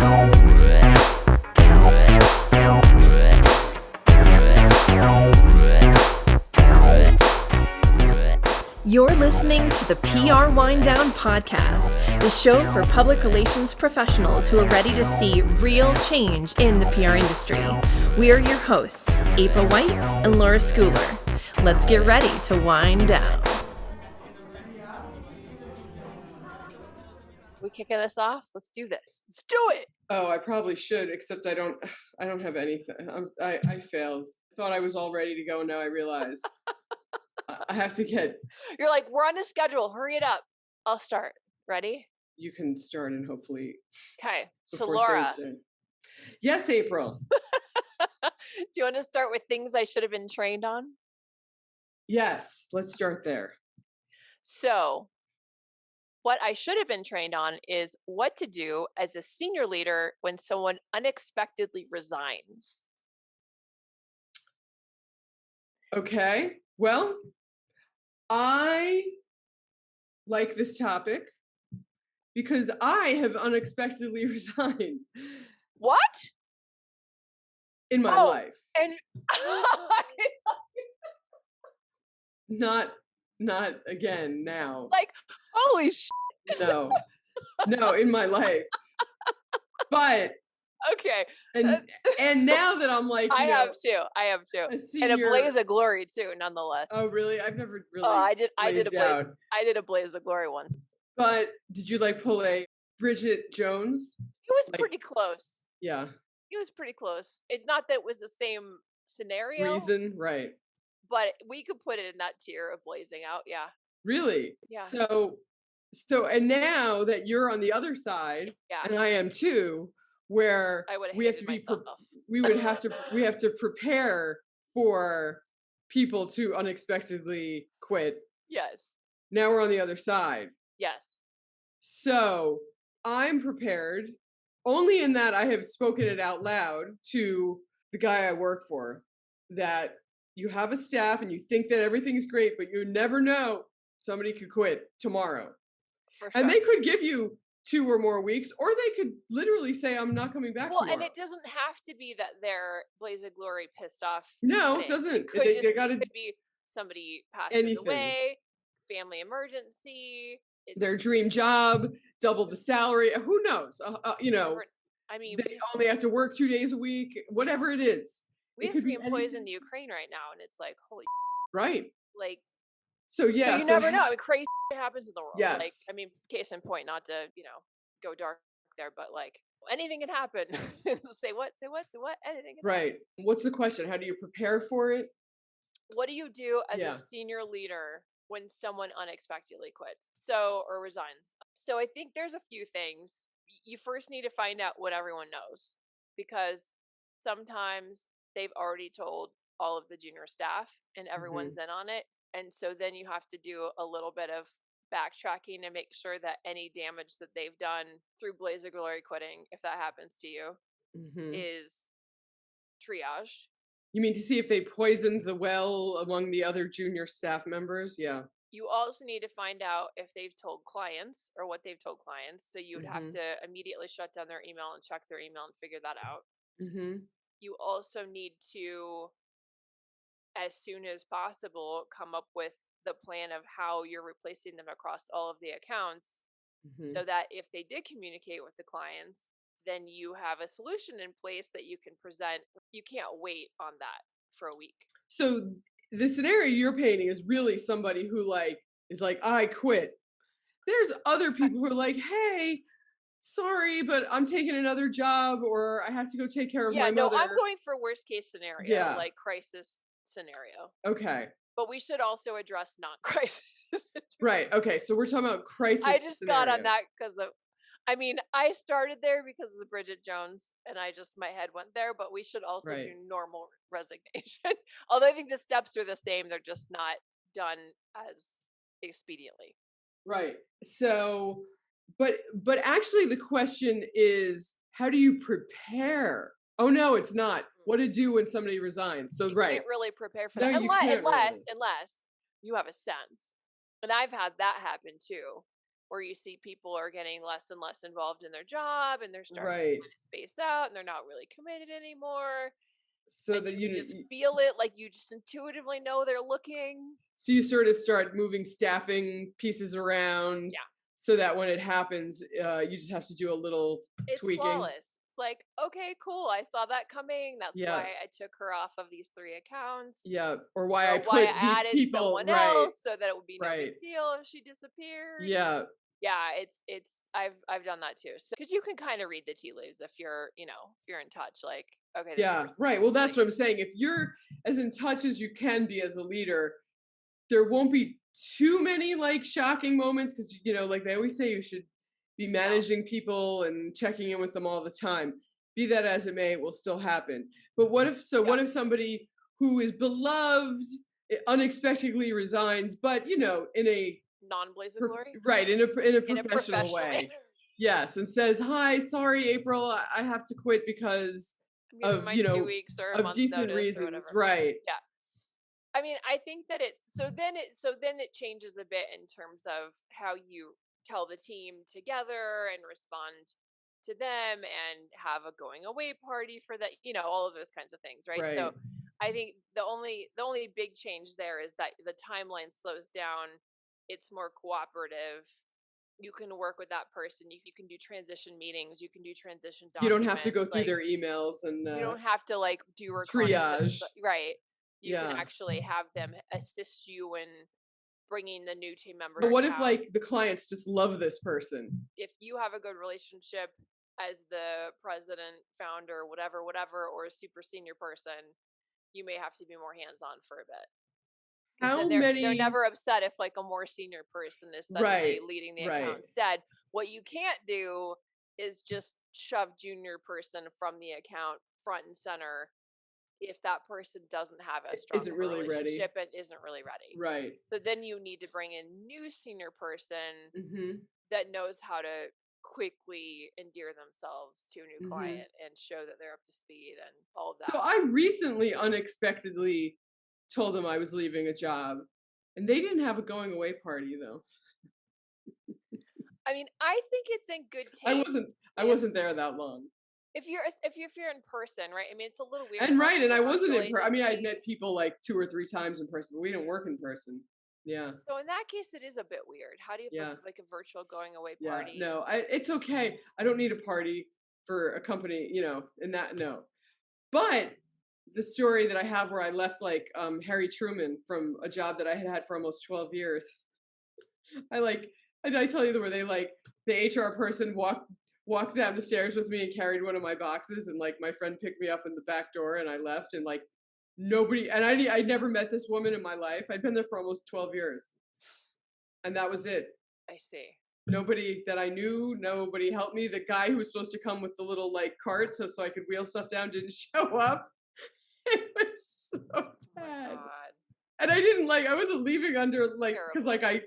You're listening to the PR Wind Down Podcast, the show for public relations professionals who are ready to see real change in the PR industry. We are your hosts, April White and Laura Schooler. Let's get ready to wind down. We kicking this off? Let's do this. Let's do it. Oh, I probably should, except I don't have anything. I failed. Thought I was all ready to go. Now I realize I have to get. You're like, we're on a schedule. Hurry it up. I'll start. Ready? You can start and hopefully. Okay. So before Laura. Thursday. Yes, April. Do you want to start with things I should have been trained on? Yes, let's start there. So what I should have been trained on is what to do as a senior leader when someone unexpectedly resigns. Okay. Well, I like this topic because I have unexpectedly resigned. What? In my life. And Not again now. like, holy shit. No, in my life. But okay. And now that I'm like, I have too. And a blaze of glory too, nonetheless. Oh, really? I've never really. Oh, I did a blaze of glory once. But did you pull a Bridget Jones? It was pretty close. Yeah. It was pretty close. It's not that it was the same scenario. Reason, right? But we could put it in that tier of blazing out. Yeah. Really? Yeah. So, and now that you're on the other side, and I am too, where we have to be, we have to prepare for people to unexpectedly quit. Yes. Now we're on the other side. Yes. So I'm prepared only in that I have spoken it out loud to the guy I work for, that you have a staff and you think that everything's great, but you never know somebody could quit tomorrow. For sure. And they could give you 2 or more weeks, or they could literally say, I'm not coming back tomorrow. And it doesn't have to be that they're blaze of glory pissed off. No, it doesn't. It could be somebody passes away, family emergency. Their dream job, double the salary. Who knows? I mean, they only have to work 2 days a week, whatever it is. We have 3 employees in the Ukraine right now, and it's like, holy right. So you never know. I mean, crazy shit happens in the world. Yes. Case in point, not to, go dark there, but anything can happen. Say what? Anything can happen. What's the question? How do you prepare for it? What do you do as a senior leader when someone unexpectedly quits or resigns? So I think there's a few things. You first need to find out what everyone knows, because sometimes they've already told all of the junior staff and everyone's in on it. And so then you have to do a little bit of backtracking to make sure that any damage that they've done through blaze of glory quitting, if that happens to you, is triage. You mean to see if they poisoned the well among the other junior staff members? Yeah. You also need to find out if they've told clients or what they've told clients. So you would have to immediately shut down their email and check their email and figure that out. You also need to, as soon as possible, come up with the plan of how you're replacing them across all of the accounts, so that if they did communicate with the clients, then you have a solution in place that you can present. You can't wait on that for a week. So the scenario you're painting is really somebody who is I quit. There's other people who are like, hey, sorry, but I'm taking another job, or I have to go take care of my mother. I'm going for worst case scenario, crisis scenario. Okay. But we should also address non-crisis. Right. Okay. So we're talking about crisis. I just got on that because I started there because of Bridget Jones, and my head went there, but we should also do normal resignation. Although I think the steps are the same. They're just not done as expediently. Right. So, but actually the question is, how do you prepare? Oh, no, it's not. What to do when somebody resigns. So, you can't really prepare for that. Unless you have a sense. And I've had that happen too. where you see people are getting less and less involved in their job, and they're starting to Right. kind of space out, and they're not really committed anymore. So And that you just feel it, like you just intuitively know they're looking. so you sort of start moving staffing pieces around Yeah. so that when it happens, you just have to do a little It's tweaking. flawless. Like, okay, cool. I saw that coming. That's Yeah. why I took her off of these 3 accounts. Yeah. Or why I Or why put I these added people someone right. else so that it would be no Right. big deal if she disappeared. Yeah. Yeah, it's I've done that too. So, because you can kind of read the tea leaves if you're, if you're in touch. Like, okay, this Yeah. person's Right. Well, that's like, what I'm saying. If you're as in touch as you can be as a leader, there won't be too many like shocking moments because like they always say you should be managing people and checking in with them all the time. Be that as it may, it will still happen. But what if somebody who is beloved unexpectedly resigns, but in a non-blaze of glory, right, in a professional professional way. Yes, and says, "Hi, sorry, April, I have to quit because I'm giving of my 2 weeks or a of month's decent notice or reasons." whatever. Right. Yeah. I mean, I think that so then it changes a bit in terms of how you tell the team together and respond to them and have a going away party for that, all of those kinds of things, right? So Right. I think the only big change there is that the timeline slows down. It's more cooperative. You can work with that person. You can do transition meetings. You can do transition You documents. don't have to go through their emails and you don't have to like do reconnaissance, triage. right? You can Yeah. actually have them assist you in bringing the new team member. But what if like the clients just love this person? If you have a good relationship as the president, founder, whatever, or a super senior person, you may have to be more hands-on for a bit. How they're many? never upset if like a more senior person is suddenly leading the account instead. What you can't do is just shove junior person from the account front and center if that person doesn't have a strong relationship and isn't really ready. Right. So then you need to bring in new senior person that knows how to quickly endear themselves to a new client and show that they're up to speed and all of that. So I recently unexpectedly told them I was leaving a job, and they didn't have a going away party though. I mean, I think it's in good taste. I wasn't there that long. If you're in person, right? I mean, it's a little weird. And right, and I wasn't in person. I mean, I'd met people like 2 or 3 times in person, but we didn't work in person. Yeah. So in that case, it is a bit weird. How do you have like a virtual going away party? Yeah, no, it's okay. I don't need a party for a company, and that, no. But the story that I have where I left like Harry Truman from a job that I had for almost 12 years. Did I tell you where they like the HR person walked down the stairs with me and carried one of my boxes, and like my friend picked me up in the back door and I left, and like nobody, and I'd never met this woman in my life. I'd been there for almost 12 years. And that was it. I see. Nobody that I knew, nobody helped me. The guy who was supposed to come with the little like cart so I could wheel stuff down didn't show up. It was so bad. God. And I wasn't leaving under like, because like I,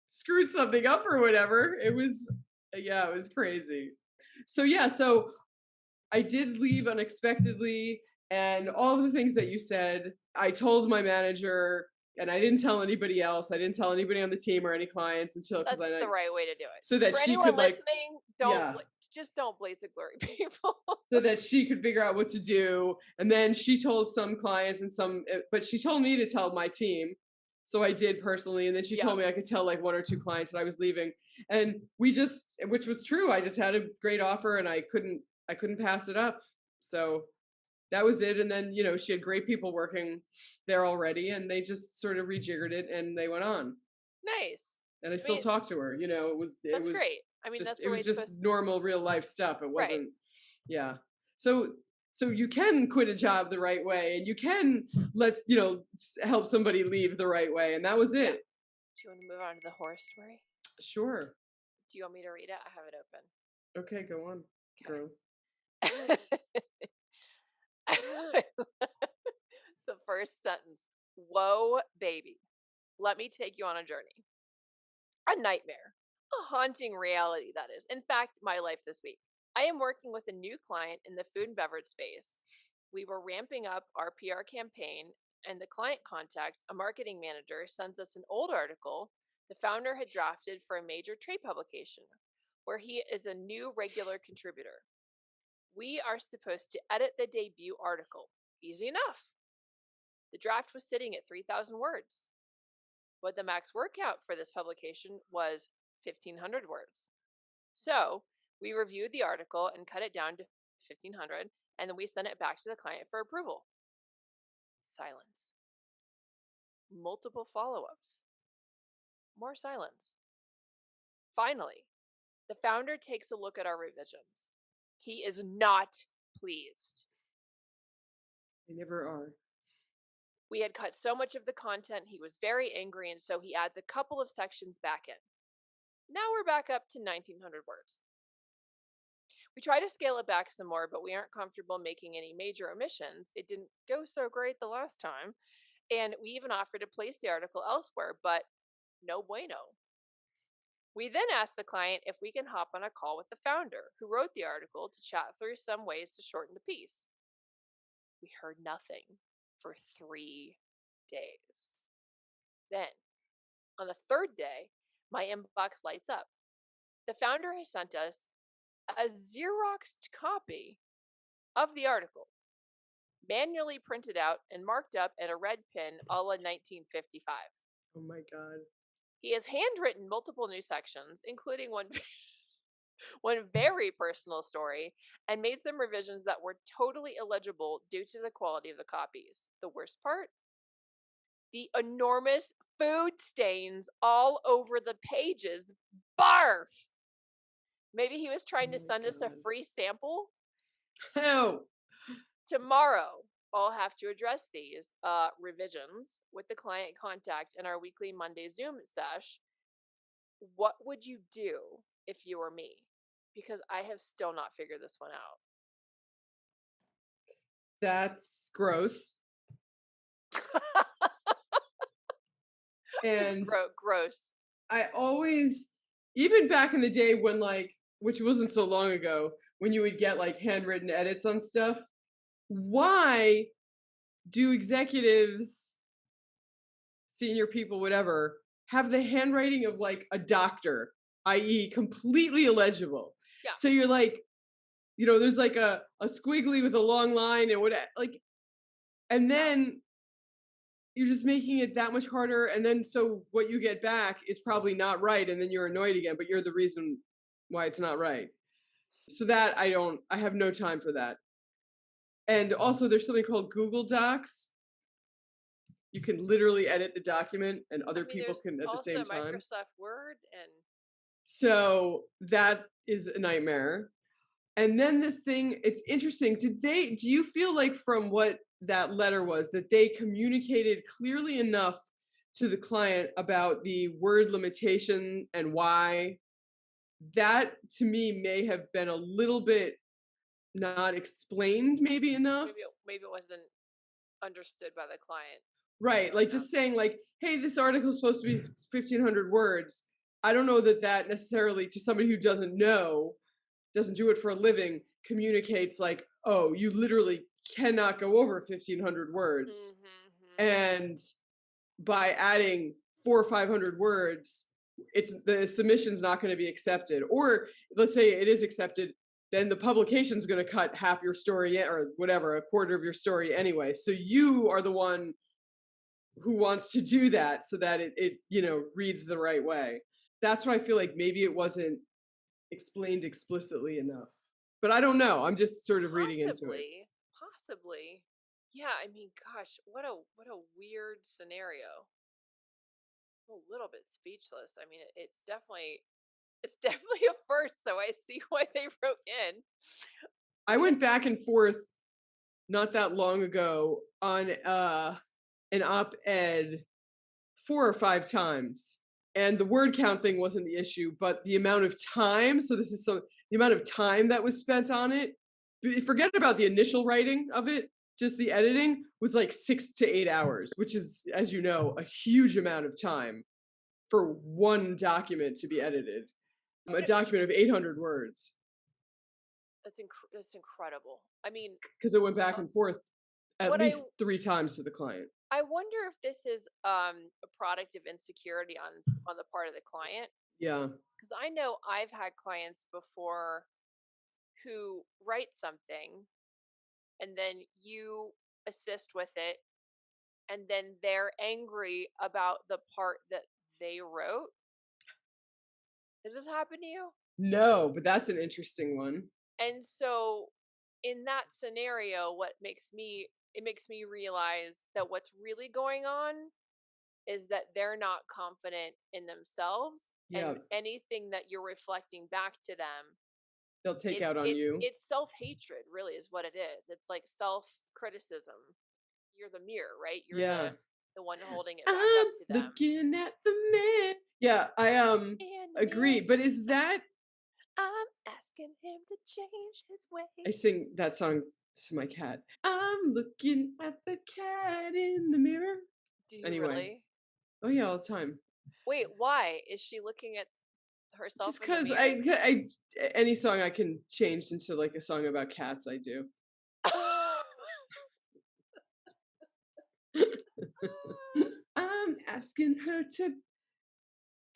screwed something up or whatever. It was crazy. So I did leave unexpectedly, and all the things that you said, I told my manager, and I didn't tell anybody else. I didn't tell anybody on the team or any clients until that's the right way to do it. So that for she anyone could listening, just don't blaze a glory, people. So that she could figure out what to do. And then she told some clients but she told me to tell my team. So I did personally. And then she told me I could tell like 1 or 2 clients that I was leaving. And which was true. I just had a great offer and I couldn't pass it up. So that was it. And then, she had great people working there already, and they just sort of rejiggered it and they went on. Nice. And I still talk to her, it was great. I mean, it was just normal real life stuff. It wasn't, yeah. So you can quit a job the right way, and you can help somebody leave the right way. And that was it. Do you want to move on to the horror story? Sure. Do you want me to read it? I have it open. Okay, go on, girl. The first sentence. Whoa, baby. Let me take you on a journey. A nightmare. A haunting reality, that is. In fact, my life this week. I am working with a new client in the food and beverage space. We were ramping up our PR campaign, and the client contact, a marketing manager, sends us an old article The founder had drafted for a major trade publication where he is a new regular contributor. We are supposed to edit the debut article. Easy enough. The draft was sitting at 3,000 words, but the max word count for this publication was 1,500 words. So we reviewed the article and cut it down to 1,500, and then we sent it back to the client for approval. Silence. Multiple follow-ups. More silence. Finally, the founder takes a look at our revisions. He is not pleased. They never are. We had cut so much of the content, he was very angry, and so he adds a couple of sections back in. Now we're back up to 1,900 words. We try to scale it back some more, but we aren't comfortable making any major omissions. It didn't go so great the last time, and we even offered to place the article elsewhere, but no bueno. We then asked the client if we can hop on a call with the founder who wrote the article to chat through some ways to shorten the piece. We heard nothing for 3 days. Then, on the third day, my inbox lights up. The founder has sent us a Xeroxed copy of the article, manually printed out and marked up in a red pen a la 1955. Oh my God. He has handwritten multiple new sections, including one very personal story, and made some revisions that were totally illegible due to the quality of the copies. The worst part? The enormous food stains all over the pages. Barf! Maybe he was trying to send us a free sample? Oh. Tomorrow, I'll have to address these revisions with the client contact in our weekly Monday Zoom sesh. What would you do if you were me? Because I have still not figured this one out. That's gross. And gross. I always, even back in the day when which wasn't so long ago, when you would get handwritten edits on stuff, why do executives, senior people, whatever, have the handwriting of a doctor, i.e. completely illegible? Yeah. So you're there's a squiggly with a long line and what, and then you're just making it that much harder. And then so what you get back is probably not right. And then you're annoyed again, but you're the reason why it's not right. So that I have no time for that. And also there's something called Google Docs. You can literally edit the document and other people can at the same time. Microsoft Word and. So that is a nightmare. And then the thing, it's interesting. Do you feel like from what that letter was that they communicated clearly enough to the client about the word limitation and why? That to me may have been a little bit not explained maybe enough. Maybe it wasn't understood by the client. Right. Just saying hey, this article is supposed to be 1,500 words. I don't know that necessarily to somebody who doesn't do it for a living, communicates oh, you literally cannot go over 1,500 words. Mm-hmm. And by adding 400 or 500 words, the submission's not going to be accepted. Or let's say it is accepted, then the publication's going to cut half your story or whatever, a quarter of your story anyway. So you are the one who wants to do that so that it reads the right way. That's why I feel like maybe it wasn't explained explicitly enough. But I don't know. I'm just sort of reading into it. Possibly. Yeah, I mean, gosh, what a weird scenario. I'm a little bit speechless. I mean, it's definitely a first, so I see why they wrote in. I went back and forth not that long ago on an op-ed 4 or 5 times. And the word count thing wasn't the issue, but the amount of time. So this is the amount of time that was spent on it. Forget about the initial writing of it. Just the editing was 6 to 8 hours, which is, as you know, a huge amount of time for one document to be edited. A document of 800 words. That's incredible. I mean, because it went back and forth at least 3 times to the client. I wonder if this is a product of insecurity on on the part of the client. Yeah. Because I know I've had clients before who write something and then you assist with it, and then they're angry about the part that they wrote. Does this happen to you? No, but that's an interesting one. And so in that scenario, it makes me realize that what's really going on is that they're not confident in themselves, Yeah. and anything that you're reflecting back to them, They'll take out on you. It's self-hatred, really, is what it is. It's like self-criticism. You're the mirror, right? You're the one holding it back up to them. Looking at the man. Yeah, I agree. But is that I'm asking him to change his ways. I sing that song to my cat. I'm looking at the cat in the mirror. Do you really? Oh yeah, all the time. Wait, why is she looking at herself? Just because I any song I can change into like a song about cats, I do. I'm asking her to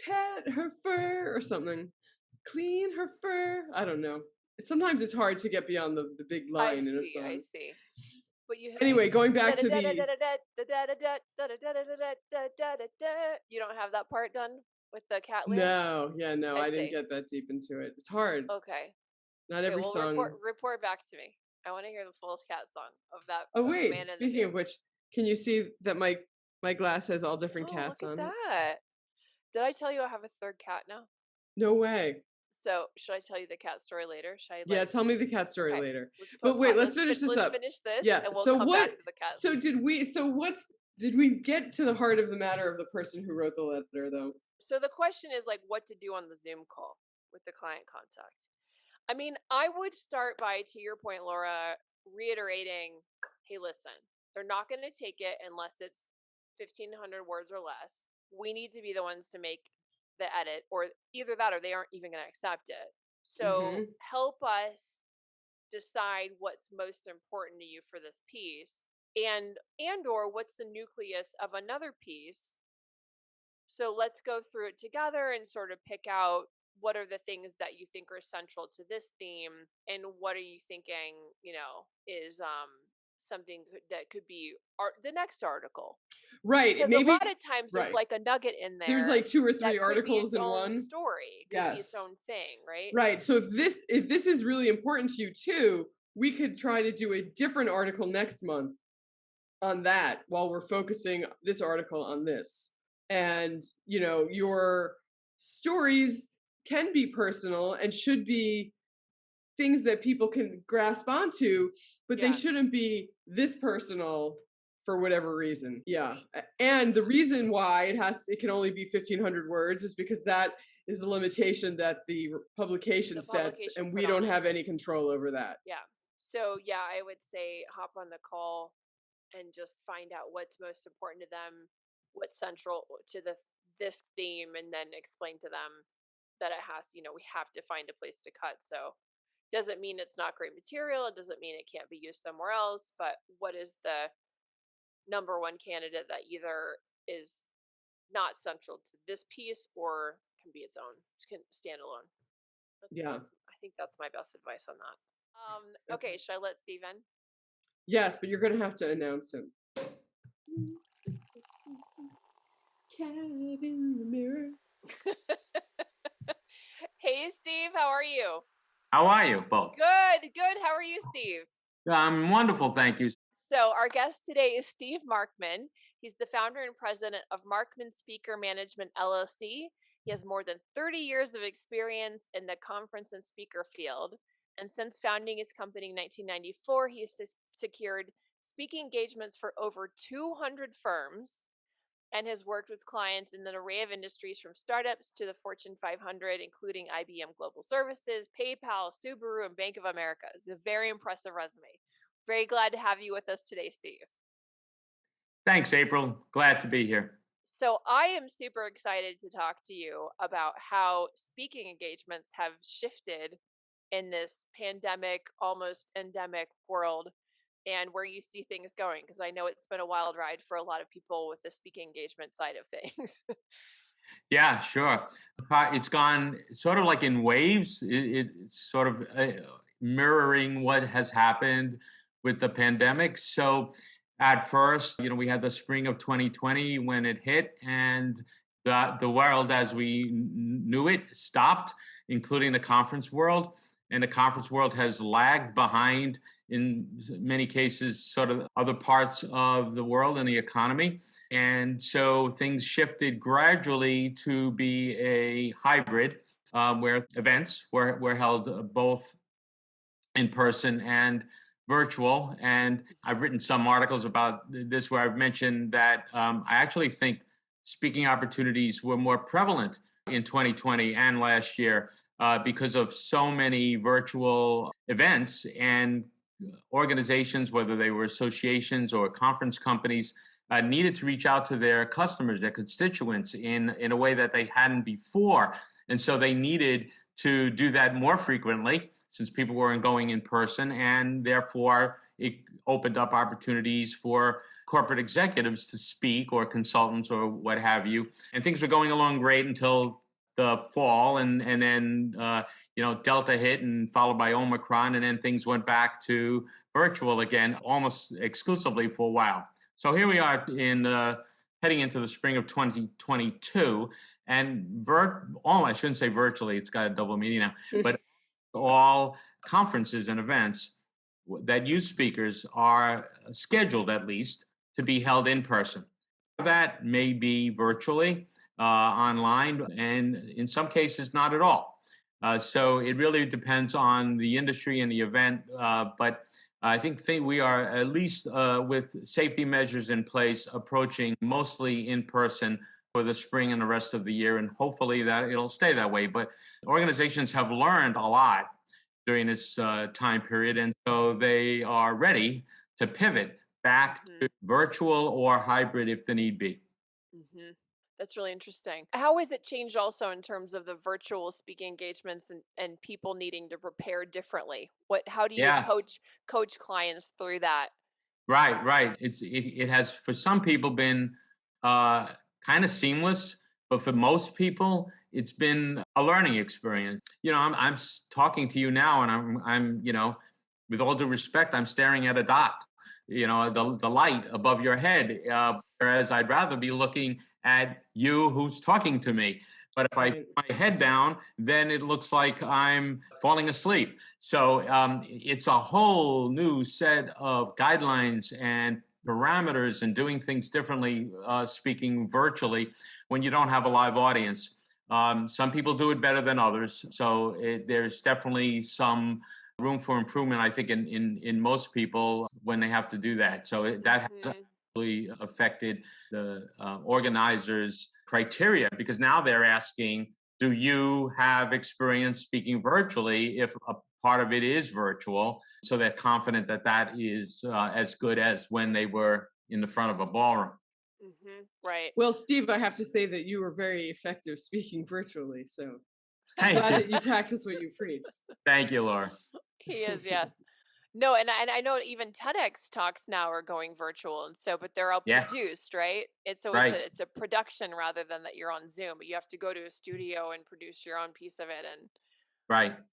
pet her fur or something, clean her fur. I don't know. Sometimes it's hard to get beyond the big line in a song. I see. But anyway, going back to the you don't have that part done with the cat lyrics? No, I didn't get that deep into it. It's hard. Okay. Not every song. Report back to me. I want to hear the full cat song of that. Oh wait, speaking of which, can you see that my glass has all different cats on it? Look at that. Did I tell you I have a third cat now? No way. So should I tell you the cat story later? Yeah, tell me the cat story later. But wait, let's finish this up. Finish this. Yeah. And we'll come back to the cat. So did we get to the heart of the matter of the person who wrote the letter though? So the question is like what to do on the Zoom call with the client contact. I mean, I would start by, to your point, Laura, reiterating, hey, listen, they're not going to take it unless it's 1,500 words or less. We need to be the ones to make the edit, or either that or they aren't even going to accept it. So help us decide what's most important to you for this piece, and or what's the nucleus of another piece. So let's go through it together and sort of pick out what are the things that you think are central to this theme, and what are you thinking, is something that could be the next article. Right. Because maybe a lot of times there's like a nugget in there. There's like 2 or 3 articles in one story. It could be its own thing, right? Right. So if this is really important to you too, we could try to do a different article next month on that while we're focusing this article on this. And, your stories can be personal and should be things that people can grasp onto, but they shouldn't be this personal for whatever reason. Yeah. And the reason why it can only be 1,500 words is because that is the limitation that the publication sets, and we don't have any control over that. Yeah. So yeah, I would say hop on the call and just find out what's most important to them, what's central to this theme, and then explain to them that it has, we have to find a place to cut. So doesn't mean it's not great material. It doesn't mean it can't be used somewhere else, but what is the number one candidate that either is not central to this piece or can be its own, can stand alone. I think that's my best advice on that. Okay, should I let Steve in? Yes, but you're going to have to announce him. Cat in the mirror. Hey, Steve, how are you? How are you both? Good. How are you, Steve? I'm wonderful, thank you. So our guest today is Steve Markman. He's the founder and president of Markman Speaker Management, LLC. He has more than 30 years of experience in the conference and speaker field. And since founding his company in 1994, he has secured speaking engagements for over 200 firms and has worked with clients in an array of industries from startups to the Fortune 500, including IBM Global Services, PayPal, Subaru, and Bank of America. It's a very impressive resume. Very glad to have you with us today, Steve. Thanks, April. Glad to be here. So I am super excited to talk to you about how speaking engagements have shifted in this pandemic, almost endemic world, and where you see things going, because I know it's been a wild ride for a lot of people with the speaking engagement side of things. Yeah, sure. It's gone sort of like in waves. It's sort of mirroring what has happened with the pandemic. So at first, we had the spring of 2020 when it hit, and the world as we knew it stopped, including the conference world. And the conference world has lagged behind in many cases, sort of other parts of the world and the economy. And so things shifted gradually to be a hybrid, where events were held both in person and virtual. And I've written some articles about this where I've mentioned that I actually think speaking opportunities were more prevalent in 2020 and last year because of so many virtual events and organizations, whether they were associations or conference companies, needed to reach out to their customers, their constituents, in a way that they hadn't before. And so they needed to do that more frequently since people weren't going in person. And therefore, it opened up opportunities for corporate executives to speak, or consultants, or what have you. And things were going along great until the fall. And then Delta hit, and followed by Omicron, and then things went back to virtual again, almost exclusively for a while. So here we are heading into the spring of 2022, and I shouldn't say virtually; it's got a double meaning now. But all conferences and events that use speakers are scheduled, at least, to be held in person. That may be virtually, online, and in some cases, not at all. So it really depends on the industry and the event. But I think we are, at least with safety measures in place, approaching mostly in person for the spring and the rest of the year. And hopefully that it'll stay that way. But organizations have learned a lot during this time period. And so they are ready to pivot back to virtual or hybrid if the need be. Mm-hmm. That's really interesting. How has it changed also in terms of the virtual speaking engagements and people needing to prepare differently? How do you coach clients through that? Right. It has, for some people, been kind of seamless, but for most people, it's been a learning experience. I'm talking to you now, and I'm with all due respect, I'm staring at a dot. The light above your head, whereas I'd rather be looking at you who's talking to me. But if I put my head down, then it looks like I'm falling asleep. So it's a whole new set of guidelines and parameters, and doing things differently, speaking virtually when you don't have a live audience. Some people do it better than others. So there's definitely some room for improvement, I think, in most people when they have to do that. So that has really affected the organizers' criteria, because now they're asking, do you have experience speaking virtually if a part of it is virtual? So they're confident that that is as good as when they were in the front of a ballroom. Right. Well, Steve, I have to say that you were very effective speaking virtually. So Thank glad you. that you practice what you preach. Thank you, Laura. He is, yes. No, and I know even TEDx talks now are going virtual, and so, but they're all produced, right? It's a production rather than that you're on Zoom, but you have to go to a studio and produce your own piece of it,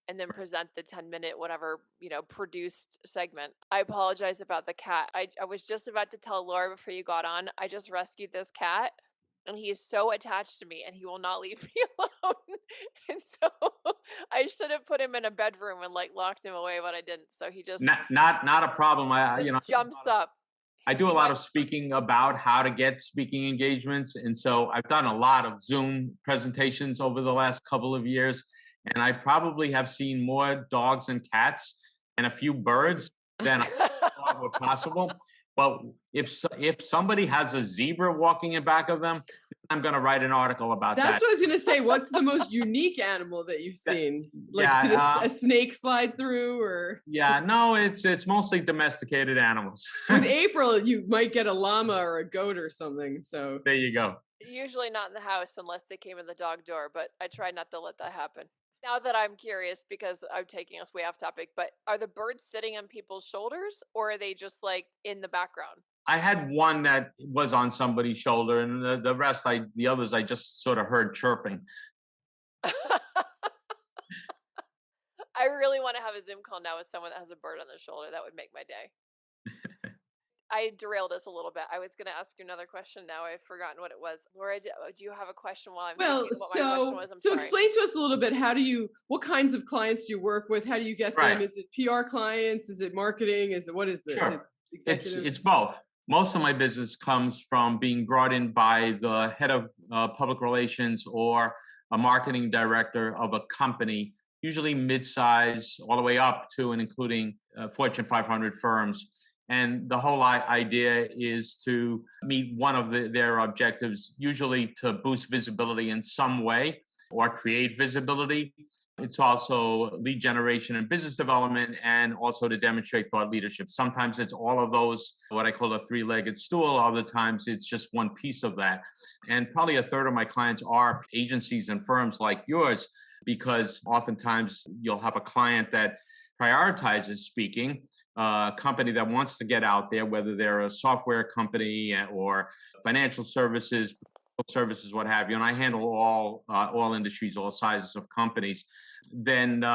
and then present the 10-minute whatever produced segment. I apologize about the cat. I was just about to tell Laura before you got on. I just rescued this cat, and he is so attached to me, and he will not leave me alone. And so I should have put him in a bedroom and locked him away, but I didn't. So he just not a problem. jumps up. I do a lot of speaking about how to get speaking engagements, and so I've done a lot of Zoom presentations over the last couple of years, and I probably have seen more dogs and cats and a few birds than I thought were possible. But if somebody has a zebra walking in back of them, I'm going to write an article about that. That's what I was going to say. What's the most unique animal that you've seen? Did a snake slide through, or? Yeah, no, it's mostly domesticated animals. With April, you might get a llama or a goat or something. So there you go. Usually not in the house unless they came in the dog door, but I try not to let that happen. Now that I'm curious, because I'm taking us way off topic, but are the birds sitting on people's shoulders, or are they just in the background? I had one that was on somebody's shoulder, and the others, I just sort of heard chirping. I really want to have a Zoom call now with someone that has a bird on their shoulder. That would make my day. I derailed us a little bit. I was going to ask you another question. Now I've forgotten what it was. Laura, do you have a question while I'm thinking what my question was? I'm sorry. Explain to us a little bit, what kinds of clients do you work with? How do you get them? Is it PR clients? Is it marketing? What is the Sure. executive? It's both. Most of my business comes from being brought in by the head of public relations or a marketing director of a company, usually mid-size, all the way up to and including Fortune 500 firms. And the whole idea is to meet one of their objectives, usually to boost visibility in some way or create visibility. It's also lead generation and business development, and also to demonstrate thought leadership. Sometimes it's all of those, what I call a three-legged stool. Other times it's just one piece of that. And probably a third of my clients are agencies and firms like yours, because oftentimes you'll have a client that prioritizes speaking, a company that wants to get out there, whether they're a software company or financial services, what have you. And I handle all industries, all sizes of companies. Then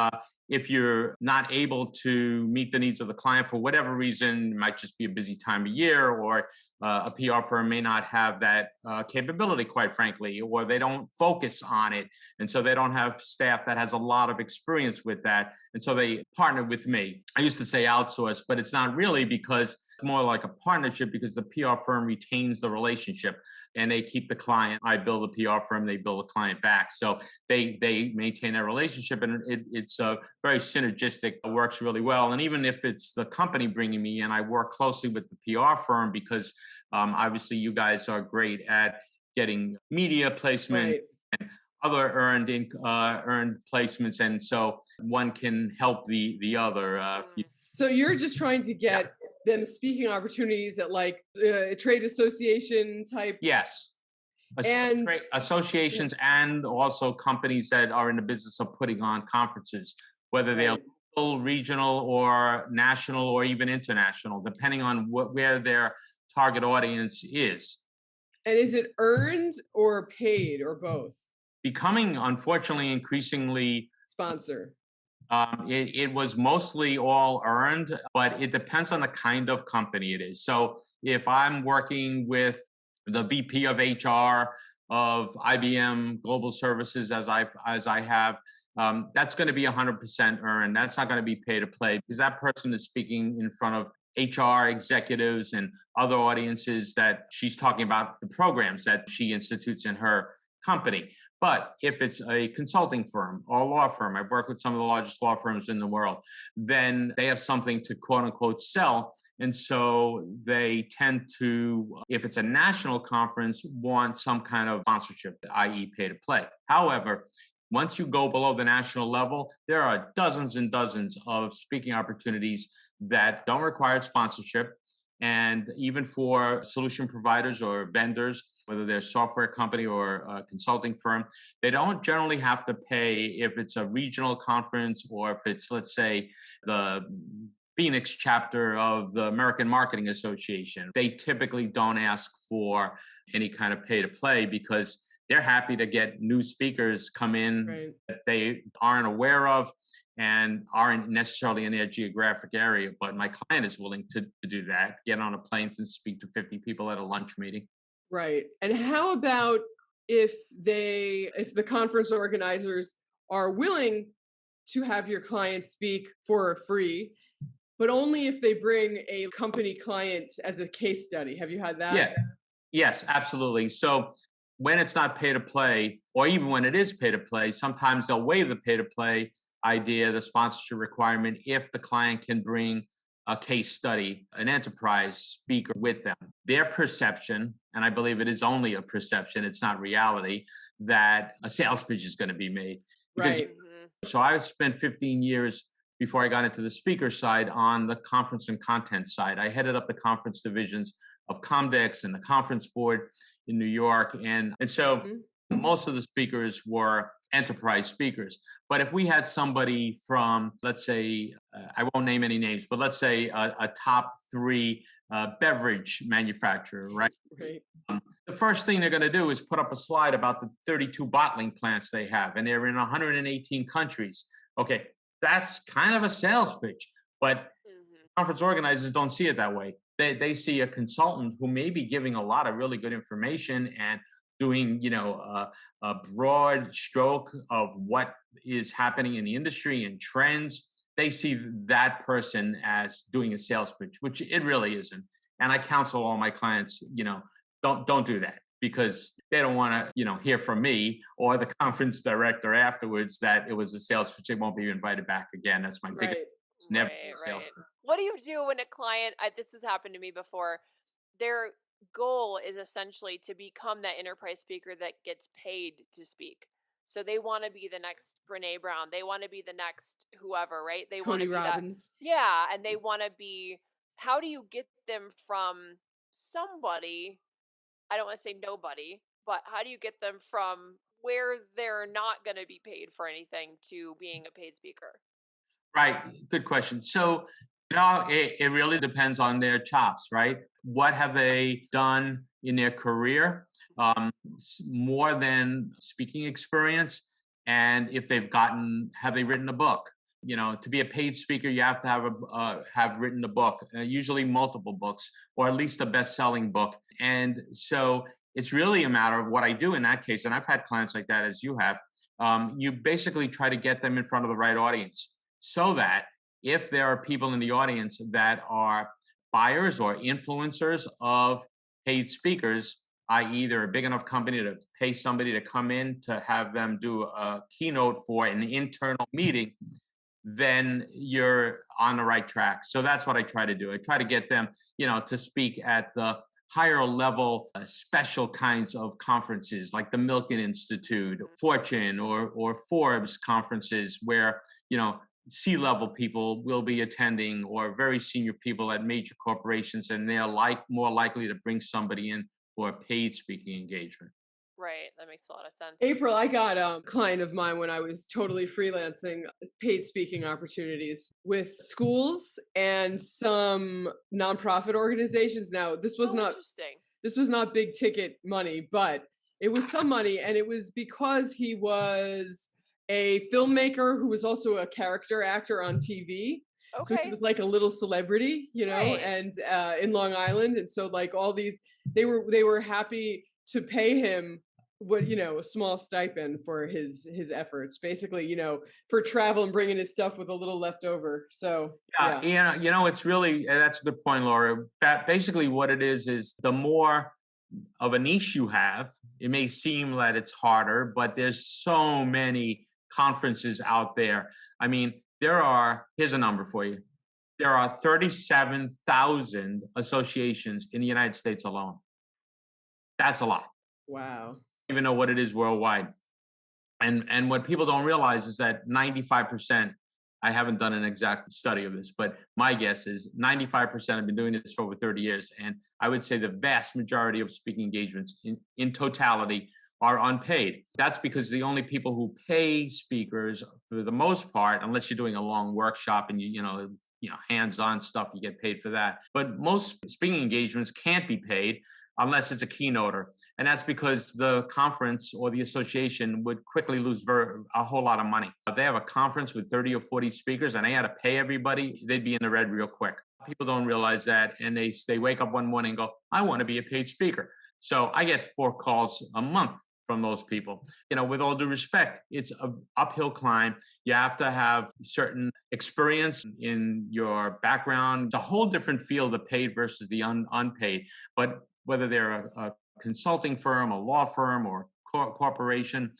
if you're not able to meet the needs of the client for whatever reason, it might just be a busy time of year, or a PR firm may not have that capability, quite frankly, or they don't focus on it. And so they don't have staff that has a lot of experience with that. And so they partner with me. I used to say outsource, but it's not really, because it's more like a partnership, because the PR firm retains the relationship and they keep the client. I bill the PR firm, they bill the client back. So they maintain that relationship, and it's very synergistic. It works really well. And even if it's the company bringing me in, I work closely with the PR firm, because obviously you guys are great at getting media placement and other earned placements, and so one can help the other. So you're just trying to get them speaking opportunities at like a trade association type? Yes. And associations and also companies that are in the business of putting on conferences, whether they're local, regional, or national, or even international, depending on where their target audience is. And is it earned or paid or both? Becoming, unfortunately, increasingly sponsor. It was mostly all earned, but it depends on the kind of company it is. So if I'm working with the VP of HR of IBM Global Services, as I have, that's going to be 100% earned. That's not going to be pay to play, because that person is speaking in front of HR executives and other audiences that she's talking about the programs that she institutes in her company. But if it's a consulting firm or law firm, I've worked with some of the largest law firms in the world, then they have something to quote unquote sell. And so they tend to, if it's a national conference, want some kind of sponsorship, i.e. pay to play. However, once you go below the national level, there are dozens and dozens of speaking opportunities that don't require sponsorship. And even for solution providers or vendors, whether they're a software company or a consulting firm, they don't generally have to pay if it's a regional conference, or if it's, let's say, the Phoenix chapter of the American Marketing Association. They typically don't ask for any kind of pay to play, because they're happy to get new speakers come in that they aren't aware of and aren't necessarily in their geographic area. But my client is willing to do that, get on a plane to speak to 50 people at a lunch meeting. Right. And how about if the conference organizers are willing to have your client speak for free, but only if they bring a company client as a case study? Have you had that? Yeah. Yes, absolutely. So when it's not pay to play, or even when it is pay to play, sometimes they'll waive the pay to play idea, the sponsorship requirement, if the client can bring a case study, an enterprise speaker with them. Their perception, and I believe it is only a perception, it's not reality, that a sales pitch is going to be made. Right. So I spent 15 years before I got into the speaker side on the conference and content side. I headed up the conference divisions of Comdex and the conference board in New York. And so most of the speakers were enterprise speakers. But if we had somebody from, let's say, I won't name any names, but let's say a top 3 beverage manufacturer, right? Right. The first thing they're going to do is put up a slide about the 32 bottling plants they have, and they're in 118 countries. Okay, that's kind of a sales pitch, but conference organizers don't see it that way. They see a consultant who may be giving a lot of really good information and doing, a broad stroke of what is happening in the industry and trends. They see that person as doing a sales pitch, which it really isn't. And I counsel all my clients, don't do that, because they don't want to, hear from me or the conference director afterwards that it was a sales pitch. They won't be invited back again. That's my biggest. It's never a sales pitch. What do you do when a client? This has happened to me before. Their goal is essentially to become that enterprise speaker that gets paid to speak. So they want to be the next Brene Brown. They want to be the next whoever, right? They want to be Robbins. That. Yeah, and they want to be. How do you get them from somebody? I don't want to say nobody, but how do you get them from where they're not going to be paid for anything to being a paid speaker? Right. Good question. So, it really depends on their chops, right? What have they done in their career, more than speaking experience? And if have they written a book? To be a paid speaker, you have to have written a book, usually multiple books, or at least a best-selling book. And so it's really a matter of what I do in that case. And I've had clients like that, as you have. You basically try to get them in front of the right audience, so that if there are people in the audience that are buyers or influencers of paid speakers, i.e. they're a big enough company to pay somebody to come in to have them do a keynote for an internal meeting, then you're on the right track. So that's what I try to do. I try to get them, to speak at the higher level, special kinds of conferences like the Milken Institute, Fortune, or Forbes conferences, where, C-level people will be attending, or very senior people at major corporations, and they're more likely to bring somebody in for a paid speaking engagement. Right. That makes a lot of sense. April, I got a client of mine when I was totally freelancing paid speaking opportunities with schools and some nonprofit organizations. Now, this was not big ticket money, but it was some money, and it was because he was a filmmaker who was also a character actor on TV. Okay. So he was like a little celebrity, right. And in Long Island. And so like all these, they were happy to pay him a small stipend for his efforts, basically, for travel and bringing his stuff with a little left over. So yeah. It's really, that's a good point, Laura. Basically what it is the more of a niche you have, it may seem that it's harder, but there's so many conferences out there. I mean, here's a number for you. There are 37,000 associations in the United States alone. That's a lot. Wow. Even know what it is worldwide. And what people don't realize is that 95%, I haven't done an exact study of this, but my guess is 95% have been doing this for over 30 years. And I would say the vast majority of speaking engagements in totality are unpaid. That's because the only people who pay speakers, for the most part, unless you're doing a long workshop and hands-on stuff, you get paid for that. But most speaking engagements can't be paid unless it's a keynoter. And that's because the conference or the association would quickly lose a whole lot of money. If they have a conference with 30 or 40 speakers and they had to pay everybody, they'd be in the red real quick. People don't realize that, and they wake up one morning and go, I want to be a paid speaker. So I get 4 calls a month from those people. With all due respect, it's an uphill climb. You have to have certain experience in your background. It's a whole different field of paid versus the unpaid. But whether they're a consulting firm, a law firm, or corporation,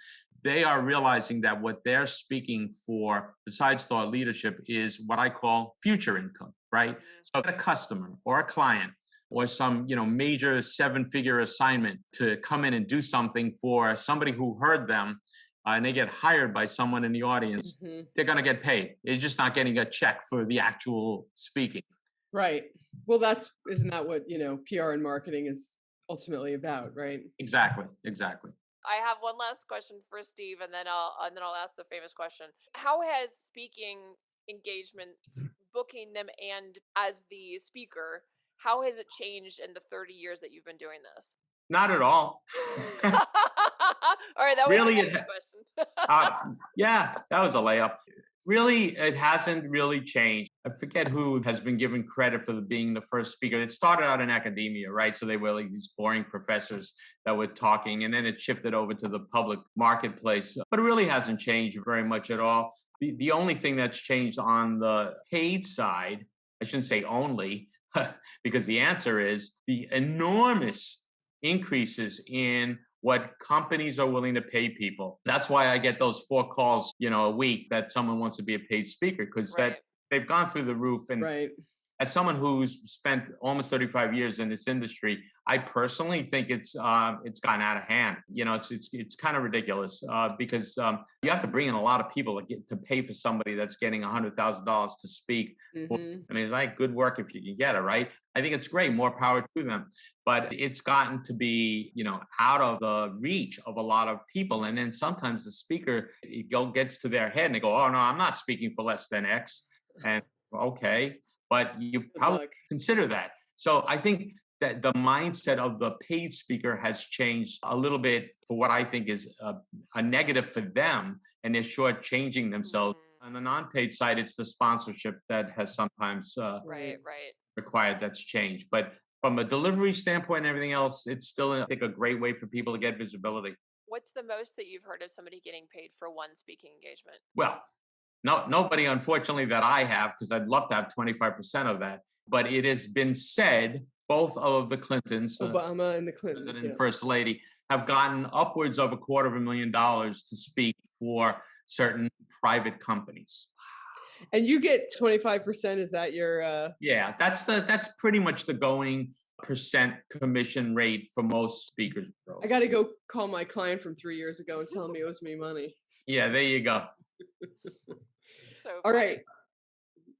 they are realizing that what they're speaking for, besides thought leadership, is what I call future income, right? So a customer or a client or some, major 7-figure assignment to come in and do something for somebody who heard them, and they get hired by someone in the audience, they're going to get paid. They're just not getting a check for the actual speaking. Right. Well, isn't that what, PR and marketing is ultimately about, right? Exactly. I have one last question for Steve, and then I'll ask the famous question. How has speaking engagements, booking them, and as the speaker, How has it changed in the 30 years that you've been doing this? Not at all. All right, that was Really, a nice question. yeah, that was a layup. Really, it hasn't really changed. I forget who has been given credit for being the first speaker. It started out in academia, right? So they were like these boring professors that were talking, and then it shifted over to the public marketplace. But it really hasn't changed very much at all. The only thing that's changed on the paid side, I shouldn't say only, because the answer is the enormous increases in what companies are willing to pay people. That's why I get those 4 calls, a week that someone wants to be a paid speaker, because Right. that they've gone through the roof. And Right. as someone who's spent almost 35 years in this industry, I personally think it's gotten out of hand. It's kind of ridiculous because you have to bring in a lot of people to pay for somebody that's getting $100,000 to speak. Mhm. I mean, it's like good work if you can get it, right? I think it's great, more power to them. But it's gotten to be, out of the reach of a lot of people. And then sometimes the speaker gets to their head and they go, "Oh no, I'm not speaking for less than X." And okay, but you probably consider that. So I think that the mindset of the paid speaker has changed a little bit for what I think is a negative for them, and they're shortchanging themselves. On the non-paid side, it's the sponsorship that has sometimes Right. required that's changed. But from a delivery standpoint and everything else, it's still, I think, a great way for people to get visibility. What's the most that you've heard of somebody getting paid for one speaking engagement? Well, nobody, unfortunately, that I have, because I'd love to have 25% of that. But it has been said, both of the Clintons, Obama and the Clintons, President and First Lady, have gotten upwards of $250,000 to speak for certain private companies. And you get 25%. Is that your? Yeah, that's pretty much the going percent commission rate for most speakers. I got to go call my client from 3 years ago and tell him he owes me money. Yeah, there you go. All right.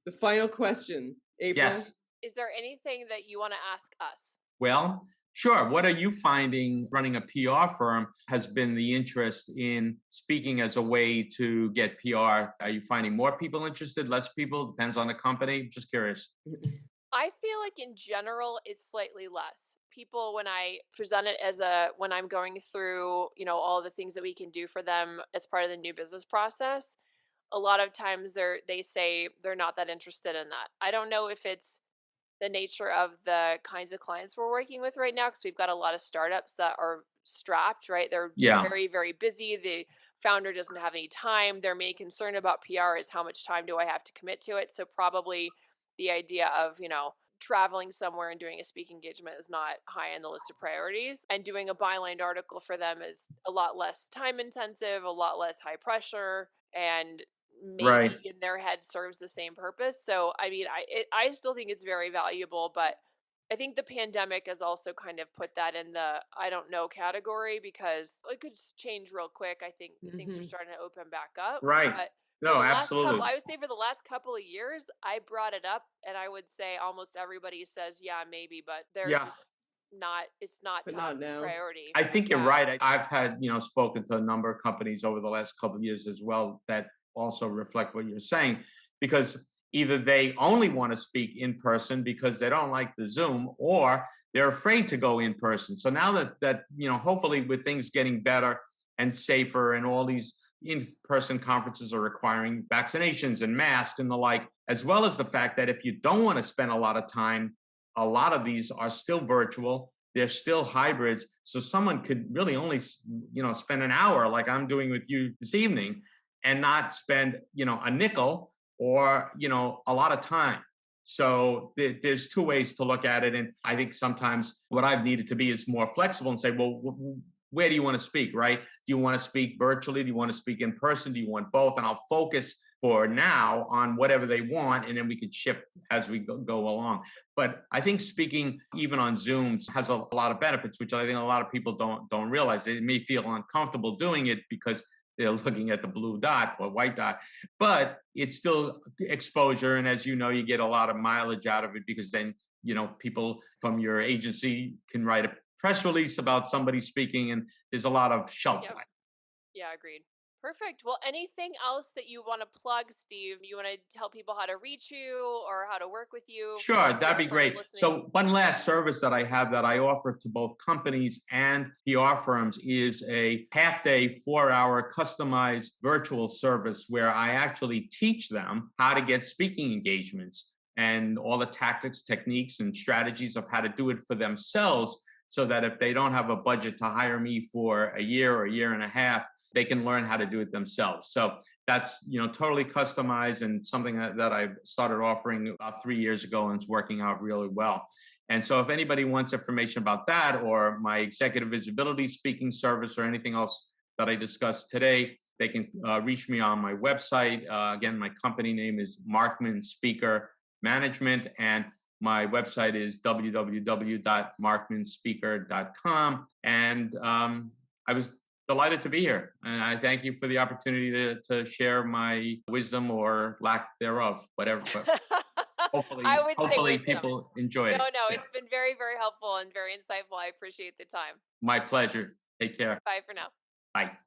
The final question, April. Yes. Is there anything that you want to ask us? Well, sure. What are you finding running a PR firm has been the interest in speaking as a way to get PR? Are you finding more people interested, less people? Depends on the company. Just curious. I feel like in general, it's slightly less. People, when I present it when I'm going through, all the things that we can do for them as part of the new business process, a lot of times they say they're not that interested in that. I don't know if it's the nature of the kinds of clients we're working with right now, because we've got a lot of startups that are strapped, right? They're very, very busy. The founder doesn't have any time. Their main concern about PR is how much time do I have to commit to it. So probably the idea of, traveling somewhere and doing a speaking engagement is not high on the list of priorities. And doing a byline article for them is a lot less time intensive, a lot less high pressure, and maybe in their head serves the same purpose. So, I mean, I still think it's very valuable, but I think the pandemic has also kind of put that in the I don't know category, because it could change real quick. I think things are starting to open back up. Right. But No, absolutely. I would say for the last couple of years, I brought it up, and I would say almost everybody says, yeah, maybe, but they're just not, it's not top priority. I think you're right. I've had, spoken to a number of companies over the last couple of years as well that also reflect what you're saying, because either they only want to speak in person because they don't like the Zoom, or they're afraid to go in person. So now that hopefully with things getting better and safer, and all these in-person conferences are requiring vaccinations and masks and the like, as well as the fact that if you don't want to spend a lot of time, a lot of these are still virtual. They're still hybrids. So someone could really only, spend an hour like I'm doing with you this evening, and not spend, a nickel or, a lot of time. So there's two ways to look at it. And I think sometimes what I've needed to be is more flexible and say, well, where do you want to speak, right? Do you want to speak virtually? Do you want to speak in person? Do you want both? And I'll focus for now on whatever they want, and then we could shift as we go along. But I think speaking even on Zooms has a lot of benefits, which I think a lot of people don't realize. They may feel uncomfortable doing it because they're looking at the blue dot or white dot, but it's still exposure. And as you know, you get a lot of mileage out of it, because then, people from your agency can write a press release about somebody speaking, and there's a lot of shelf life. Yeah, agreed. Perfect. Well, anything else that you want to plug, Steve? You want to tell people how to reach you or how to work with you? Sure, that'd be great. So one last service that I have that I offer to both companies and PR firms is a half-day, 4-hour customized virtual service where I actually teach them how to get speaking engagements and all the tactics, techniques, and strategies of how to do it for themselves, so that if they don't have a budget to hire me for a year or a year and a half, they can learn how to do it themselves. So that's, totally customized and something that I started offering about 3 years ago, and it's working out really well. And so if anybody wants information about that, or my executive visibility speaking service, or anything else that I discussed today, they can reach me on my website. Again, my company name is Markman Speaker Management, and my website is www.markmanspeaker.com. And I was delighted to be here. And I thank you for the opportunity to share my wisdom or lack thereof, whatever. But hopefully people enjoy it. No, it's been very, very helpful and very insightful. I appreciate the time. My pleasure. Take care. Bye for now. Bye.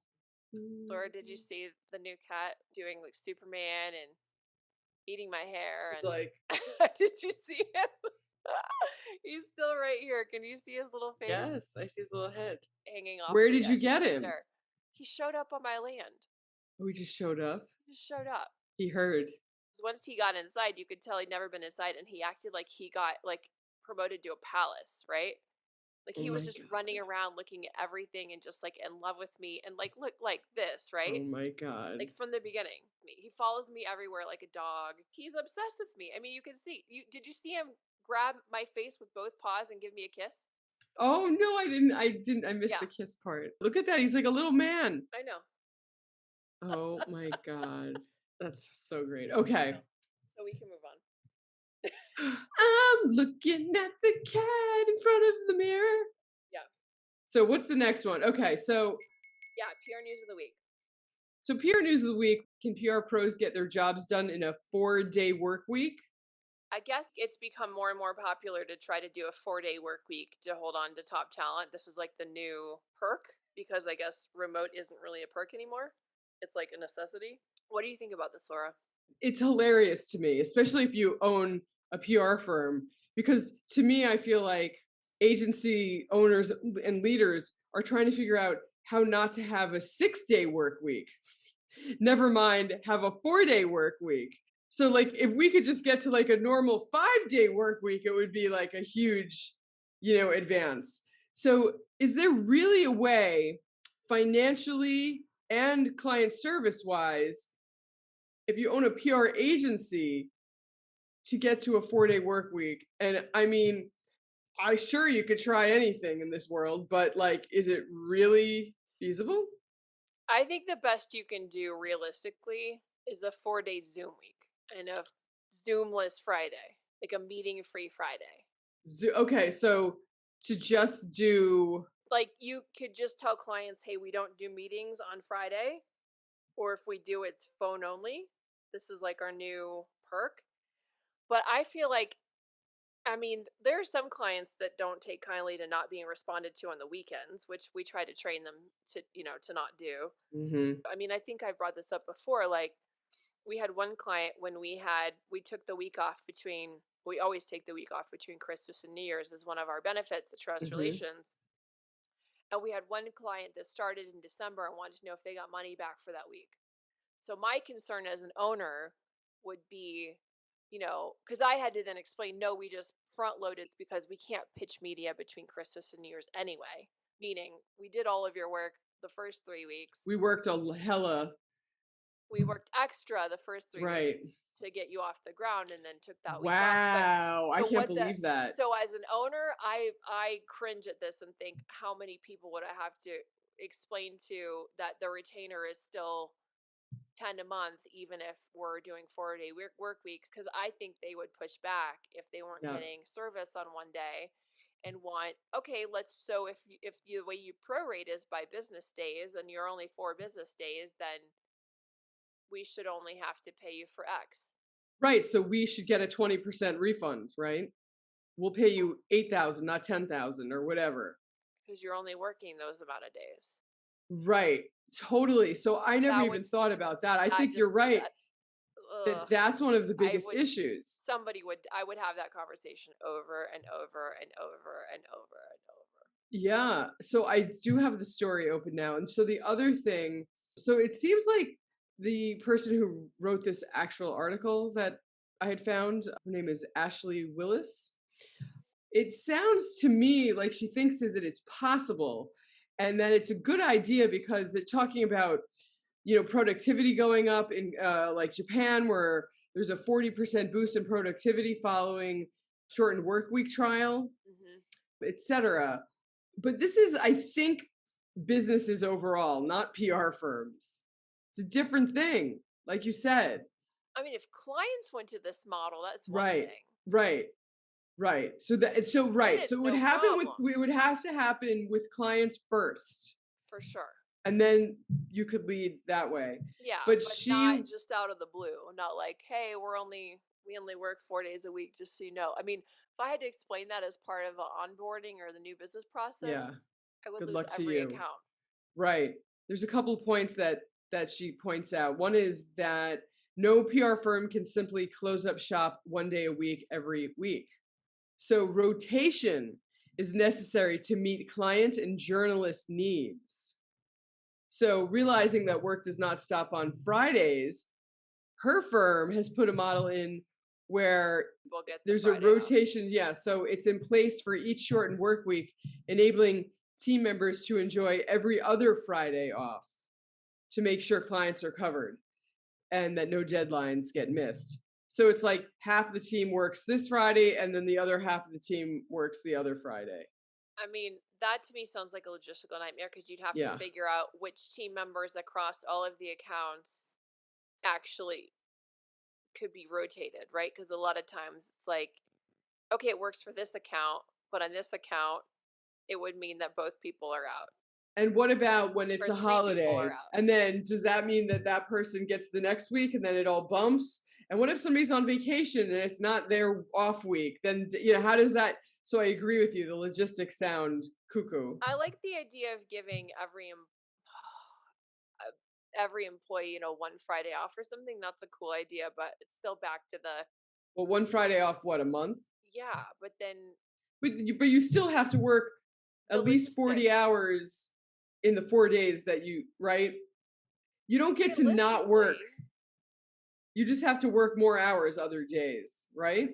Laura, did you see the new cat doing like Superman and eating my hair? It's like, did you see him? He's still right here. Can you see his little face? yes, I see his little head Hanging off. Where did you get him? Chair. He showed up on my land. Oh, he just showed up? He just showed up. He heard. Once he got inside, you could tell he'd never been inside, and he acted like he got like promoted to a palace, right? Like he was just running around looking at everything and just like in love with me and like look like this, right? Oh my God. Like from the beginning. He follows me everywhere like a dog. He's obsessed with me. I mean, you can see. Did you see him grab my face with both paws and give me a kiss? Oh no, I didn't. I missed the kiss part. Look at that. He's like a little man. I know. Oh my God. That's so great. Okay. So we can move on. I'm looking at the cat in front of the mirror. Yeah. So what's the next one? Okay, so yeah, PR News of the Week. So PR News of the Week, can PR pros get their jobs done in a 4-day work week? I guess it's become more and more popular to try to do a 4-day work week to hold on to top talent. This is like the new perk, because I guess remote isn't really a perk anymore. It's like a necessity. What do you think about this, Laura? It's hilarious to me, especially if you own a PR firm, because to me, I feel like agency owners and leaders are trying to figure out how not to have a 6-day work week. Never mind have a 4-day work week. So like if we could just get to like a normal 5-day work week, it would be like a huge, advance. So is there really a way financially and client service wise, if you own a PR agency, to get to a 4-day work week? And I mean, I'm sure you could try anything in this world, but like, is it really feasible? I think the best you can do realistically is a 4-day Zoom week and a Zoomless Friday, like a meeting-free Friday. Okay, so to just do... Like you could just tell clients, hey, we don't do meetings on Friday, or if we do, it's phone only. This is like our new perk. But I feel like, there are some clients that don't take kindly to not being responded to on the weekends, which we try to train them to not do. Mm-hmm. I think I brought this up before. Like, we had one client when we took the week off we always take the week off between Christmas and New Year's as one of our benefits at Trust Relations. And we had one client that started in December and wanted to know if they got money back for that week. So my concern as an owner would be, because I had to then explain, no, we just front loaded because we can't pitch media between Christmas and New Year's anyway. Meaning we did all of your work the first 3 weeks. We worked We worked extra the first 3 weeks to get you off the ground, and then took that week off. Wow, I can't believe that. So as an owner, I cringe at this and think, how many people would I have to explain to that the retainer is still 10 a month, even if we're doing 4-day work weeks? Because I think they would push back if they weren't getting service on one day and want, okay, if the way you prorate is by business days and you're only 4 business days, then we should only have to pay you for X. Right. So we should get a 20% refund, right? We'll pay you 8,000, not 10,000 or whatever. Because you're only working those amount of days. Right. Totally. So I never even thought about that. I think you're right. That's one of the biggest issues. I would have that conversation over and over and over and over and over. Yeah. So I do have the story open now. And so the other thing, so it seems like the person who wrote this actual article that I had found, her name is Ashley Willis. It sounds to me like she thinks that it's possible and that it's a good idea because they're talking about, productivity going up in like Japan, where there's a 40% boost in productivity following shortened work week trial, etc. But this is, I think, businesses overall, not PR firms. It's a different thing, like you said. I mean, if clients went to this model, that's one thing. Right. So it would happen it would have to happen with clients first. For sure. And then you could lead that way. Yeah, but not just out of the blue. Not like, hey, we only work 4 days a week, just so you know. I mean, if I had to explain that as part of onboarding or the new business process, I would lose every account. Right. There's a couple of points that she points out. One is that no PR firm can simply close up shop 1 day a week every week. So rotation is necessary to meet client and journalist needs. So realizing that work does not stop on Fridays, her firm has put a model in where there's a rotation. Yeah, so it's in place for each shortened work week, enabling team members to enjoy every other Friday off to make sure clients are covered and that no deadlines get missed. So it's like half the team works this Friday and then the other half of the team works the other Friday. I mean, that to me sounds like a logistical nightmare because you'd have to figure out which team members across all of the accounts actually could be rotated, right? Because a lot of times it's like, okay, it works for this account, but on this account, it would mean that both people are out. And what about when it's a holiday? And then does that mean that person gets the next week and then it all bumps? And what if somebody's on vacation and it's not their off week? Then, how does that? So I agree with you. The logistics sound cuckoo. I like the idea of giving every employee, 1 Friday off or something. That's a cool idea, but it's still back to the. Well, 1 Friday off, what, a month? Yeah, but then. But you still have to work at least 40 hours in the 4 days that right? You don't get to not work. You just have to work more hours other days, right?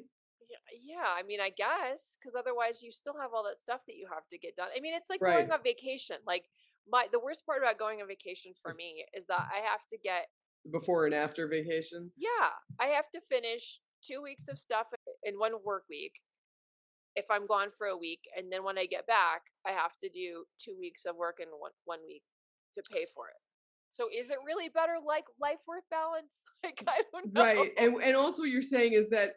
Yeah, I mean, I guess, because otherwise you still have all that stuff that you have to get done. I mean, it's like going on vacation. Like the worst part about going on vacation for me is that I have to get before and after vacation. Yeah, I have to finish 2 weeks of stuff in 1 work week if I'm gone for a week, and then when I get back, I have to do 2 weeks of work in one week to pay for it. So is it really better like life work balance? Like, I don't know. Right, and also what you're saying is that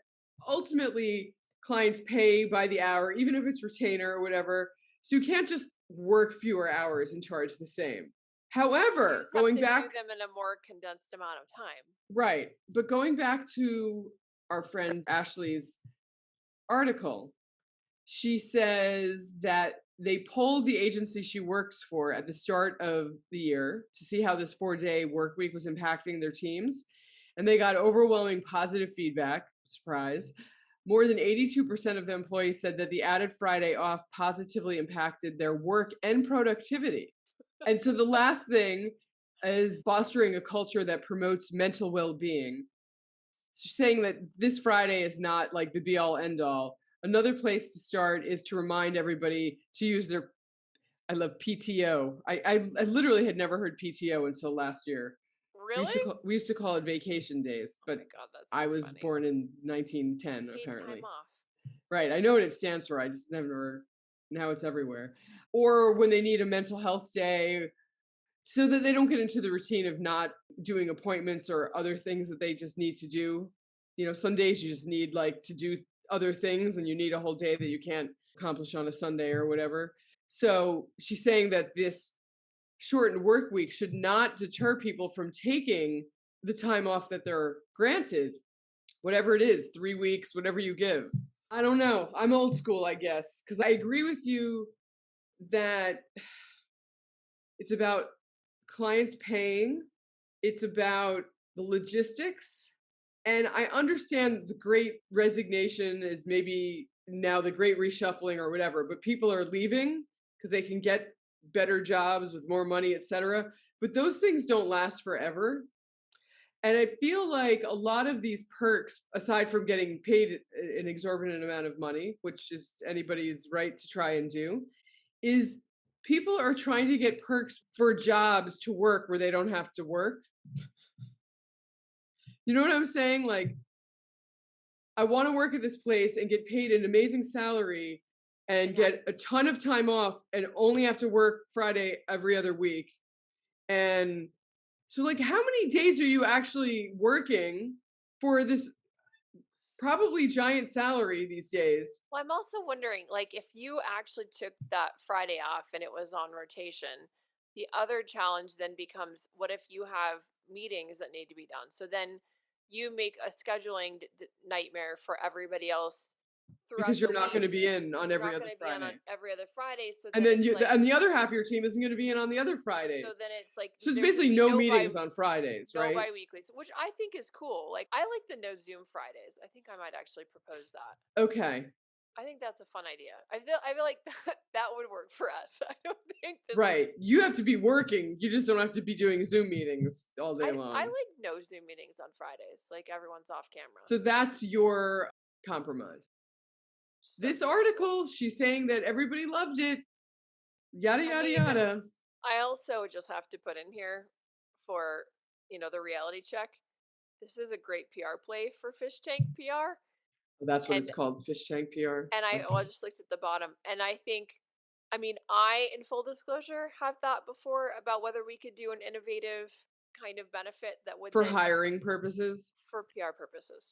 ultimately clients pay by the hour, even if it's retainer or whatever. So you can't just work fewer hours and charge the same. However, going back, do them in a more condensed amount of time. Right, but going back to our friend Ashley's article, she says that they polled the agency she works for at the start of the year to see how this 4-day work week was impacting their teams. And they got overwhelming positive feedback. Surprise. More than 82% of the employees said that the added Friday off positively impacted their work and productivity. And so the last thing is fostering a culture that promotes mental well-being. She's saying that this Friday is not like the be-all, end-all. Another place to start is to remind everybody to use their, I love PTO. I literally had never heard PTO until last year. Really? We used to call it vacation days, but God, that's I was funny. born in 1910, Paid apparently. time off. Right. I know what it stands for. I just never, now it's everywhere. Or when they need a mental health day, so that they don't get into the routine of not doing appointments or other things that they just need to do. Some days you just need to do other things and you need a whole day that you can't accomplish on a Sunday or whatever. So she's saying that this shortened work week should not deter people from taking the time off that they're granted, whatever it is, 3 weeks, whatever you give. I don't know. I'm old school, I guess, because I agree with you that it's about clients paying. It's about the logistics. And I understand the great resignation is maybe now the great reshuffling or whatever, but people are leaving because they can get better jobs with more money, etc. But those things don't last forever. And I feel like a lot of these perks, aside from getting paid an exorbitant amount of money, which is anybody's right to try and do, is people are trying to get perks for jobs to work where they don't have to work. You know what I'm saying? Like, I want to work at this place and get paid an amazing salary and get a ton of time off and only have to work Friday every other week. And so, like, how many days are you actually working for this probably giant salary these days? Well, I'm also wondering, like, if you actually took that Friday off and it was on rotation, the other challenge then becomes, what if you have meetings that need to be done? So then you make a scheduling nightmare for everybody else throughout Because you're the not going to be in on every other Be Friday. on every other Friday. So and then you, like, and the other half of your team isn't going to be in on the other Fridays. So then it's like, so it's basically no meetings on Fridays, right? No bi-weekly, which I think is cool. Like, I like the no Zoom Fridays. I think I might actually propose that. Okay. I think that's a fun idea. I feel like that would work for us. I don't think this right. You have to be working. You just don't have to be doing Zoom meetings all day long. I like no Zoom meetings on Fridays. Like, everyone's off camera. So that's your compromise. So this article, she's saying that everybody loved it. Yada, yada, yada. I also just have to put in here for, the reality check. This is a great PR play for Fish Tank PR. That's what it's called, Fish Tank PR. And I just looked at the bottom, and I think, I, in full disclosure, have thought before about whether we could do an innovative kind of benefit that would for hiring purposes, for PR purposes.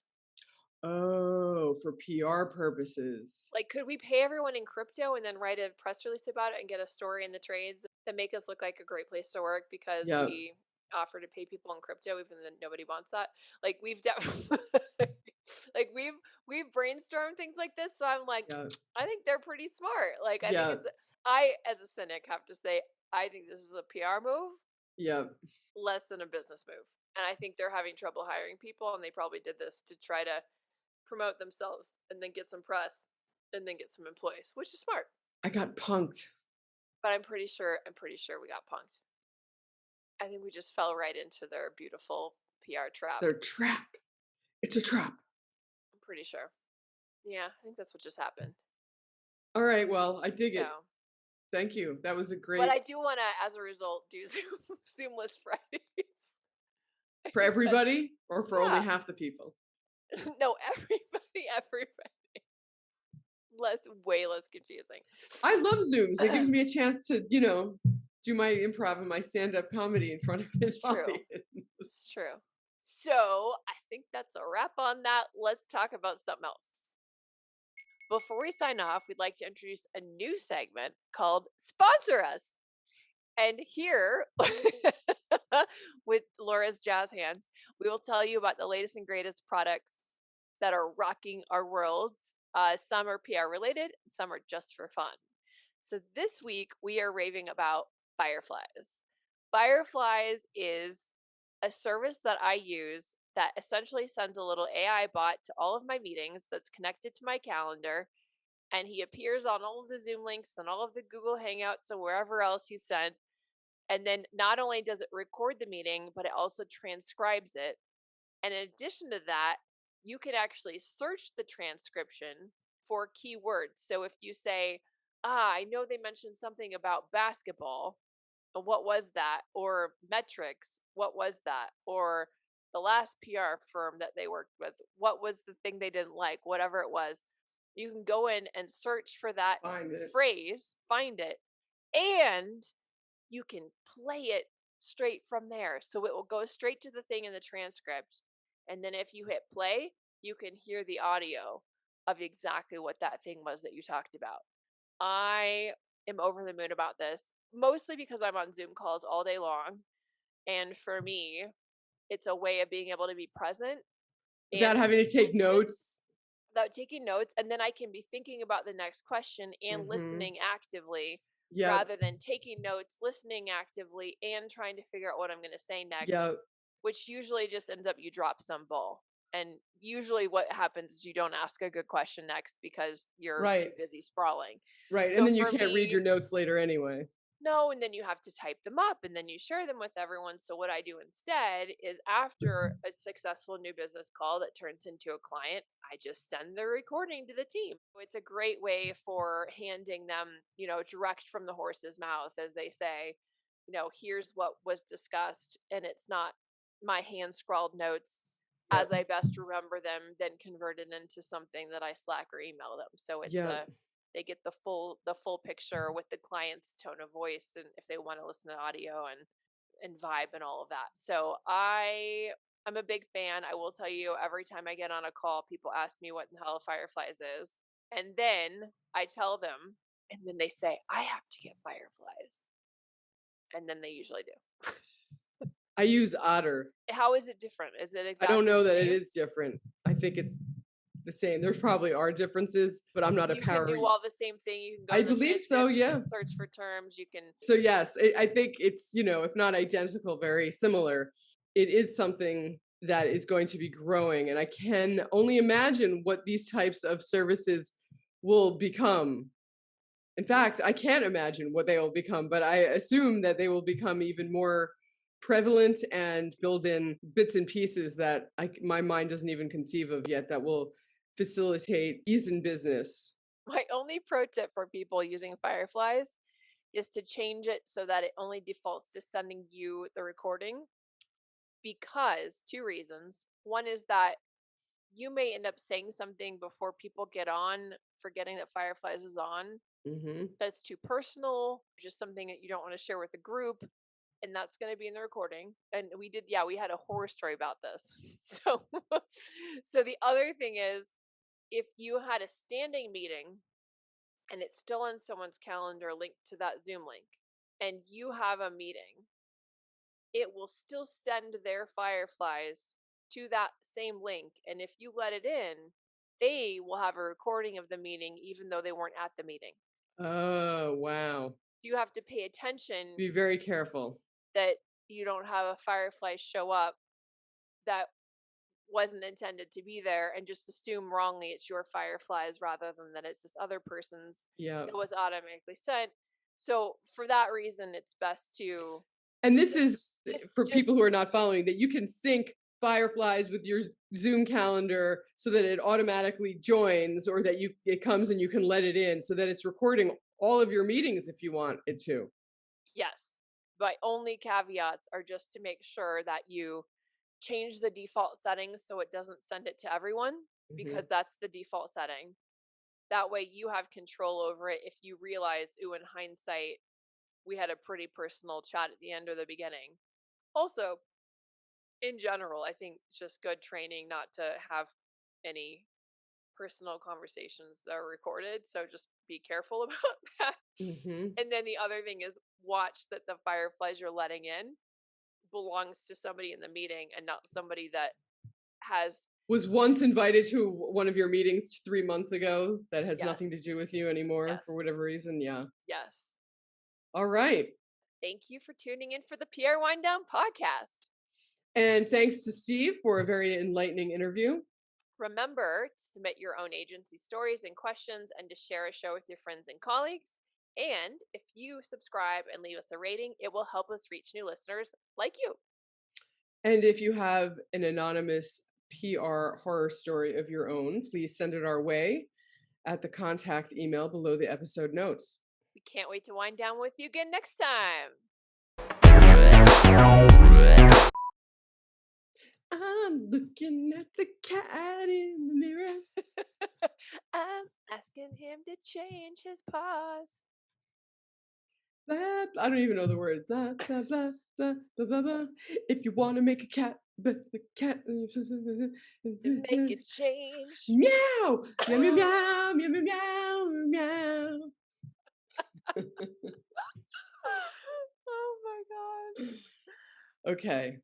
Oh, for PR purposes. Like, could we pay everyone in crypto and then write a press release about it and get a story in the trades that make us look like a great place to work because we offer to pay people in crypto even though nobody wants that? Like, we've definitely like we've brainstormed things like this, so I'm like, I think they're pretty smart. Like, I think I, as a cynic, have to say I think this is a PR move. Less than a business move. And I think they're having trouble hiring people, and they probably did this to try to promote themselves and then get some press and then get some employees, which is smart. I got punked. But I'm pretty sure we got punked. I think we just fell right into their beautiful PR trap. Their trap. It's a trap. I'm pretty sure. Yeah, I think that's what just happened. All right, well, I dig it. Thank you. That was a great... But I do want to, as a result, do Zoomless Fridays. For everybody or for only half the people? No, everybody. Way less confusing. I love Zooms. It gives me a chance to, do my improv and my stand-up comedy in front of an audience. It's true. So I think that's a wrap on that. Let's talk about something else. Before we sign off, we'd like to introduce a new segment called Sponsor Us. And here, with Laura's jazz hands, we will tell you about the latest and greatest products that are rocking our worlds. Some are PR related, some are just for fun. So this week, we are raving about Fireflies. Fireflies is a service that I use that essentially sends a little AI bot to all of my meetings that's connected to my calendar. And he appears on all of the Zoom links and all of the Google Hangouts and wherever else he's sent. And then not only does it record the meeting, but it also transcribes it. And in addition to that, you can actually search the transcription for keywords. So if you say, I know they mentioned something about basketball, what was that? Or metrics, what was that? Or the last PR firm that they worked with, what was the thing they didn't like? Whatever it was, you can go in and search for that phrase, find it, and you can play it straight from there. So it will go straight to the thing in the transcript. And then if you hit play, you can hear the audio of exactly what that thing was that you talked about. I am over the moon about this, mostly because I'm on Zoom calls all day long. And for me, it's a way of being able to be present. Without having to take notes. Without taking notes. And then I can be thinking about the next question and listening actively rather than taking notes, listening actively, and trying to figure out what I'm going to say next, which usually just ends up you drop some ball. And usually what happens is you don't ask a good question next because you're too busy sprawling. Right. So and then you can't read your notes later anyway. No, and then you have to type them up and then you share them with everyone. So what I do instead is after a successful new business call that turns into a client, I just send the recording to the team. It's a great way for handing them, direct from the horse's mouth, as they say, here's what was discussed. And it's not my hand scrawled notes as I best remember them, then converted into something that I Slack or email them. So it's they get the full picture with the client's tone of voice, and if they want to listen to audio and vibe and all of that. So I'm a big fan. I will tell you, every time I get on a call, people ask me what in the hell Fireflies is, and then I tell them, and then they say, I have to get Fireflies, and then they usually do. I use Otter. How is it different? Is it exactly? I don't know that it is different. I think it's the same. There probably are differences, but I'm not a power. You can do all the same thing. You can go. I believe so. Yeah. Search for terms. You can. So yes, I think it's if not identical, very similar. It is something that is going to be growing, and I can only imagine what these types of services will become. In fact, I can't imagine what they will become, but I assume that they will become even more prevalent and build in bits and pieces that my mind doesn't even conceive of yet that will facilitate ease in business. My only pro tip for people using Fireflies is to change it so that it only defaults to sending you the recording, because 2 reasons. One is that you may end up saying something before people get on, forgetting that Fireflies is on. That's too personal, just something that you don't want to share with the group. And that's going to be in the recording. And we had a horror story about this. So the other thing is, if you had a standing meeting and it's still on someone's calendar linked to that Zoom link, and you have a meeting, it will still send their Fireflies to that same link. And if you let it in, they will have a recording of the meeting, even though they weren't at the meeting. Oh, wow. You have to pay attention. Be very careful that you don't have a Firefly show up that wasn't intended to be there and just assume wrongly it's your Fireflies rather than that it's this other person's that was automatically sent. So for that reason, it's best to... And this is for people who are not following, that you can sync Fireflies with your Zoom calendar so that it automatically joins, or that it comes and you can let it in so that it's recording all of your meetings if you want it to. Yes. My only caveats are just to make sure that you change the default settings so it doesn't send it to everyone, because that's the default setting. That way you have control over it if you realize, in hindsight, we had a pretty personal chat at the end or the beginning. Also, in general, I think it's just good training not to have any personal conversations that are recorded. So just be careful about that. And then the other thing is, watch that the Fireflies you're letting in belongs to somebody in the meeting and not somebody that was once invited to one of your meetings 3 months ago that has nothing to do with you anymore for whatever reason. Yeah. Yes. All right. Thank you for tuning in for the PR Wind Down podcast. And thanks to Steve for a very enlightening interview. Remember to submit your own agency stories and questions, and to share a show with your friends and colleagues. And if you subscribe and leave us a rating, it will help us reach new listeners like you. And if you have an anonymous PR horror story of your own, please send it our way at the contact email below the episode notes. We can't wait to wind down with you again next time. I'm looking at the cat in the mirror. I'm asking him to change his paws. I don't even know the word. Blah, blah, blah, blah, blah, blah, blah. If you want to make a cat, but the cat... Make it change. Meow! Meow, meow, meow, meow, meow, meow. Oh my God. Okay.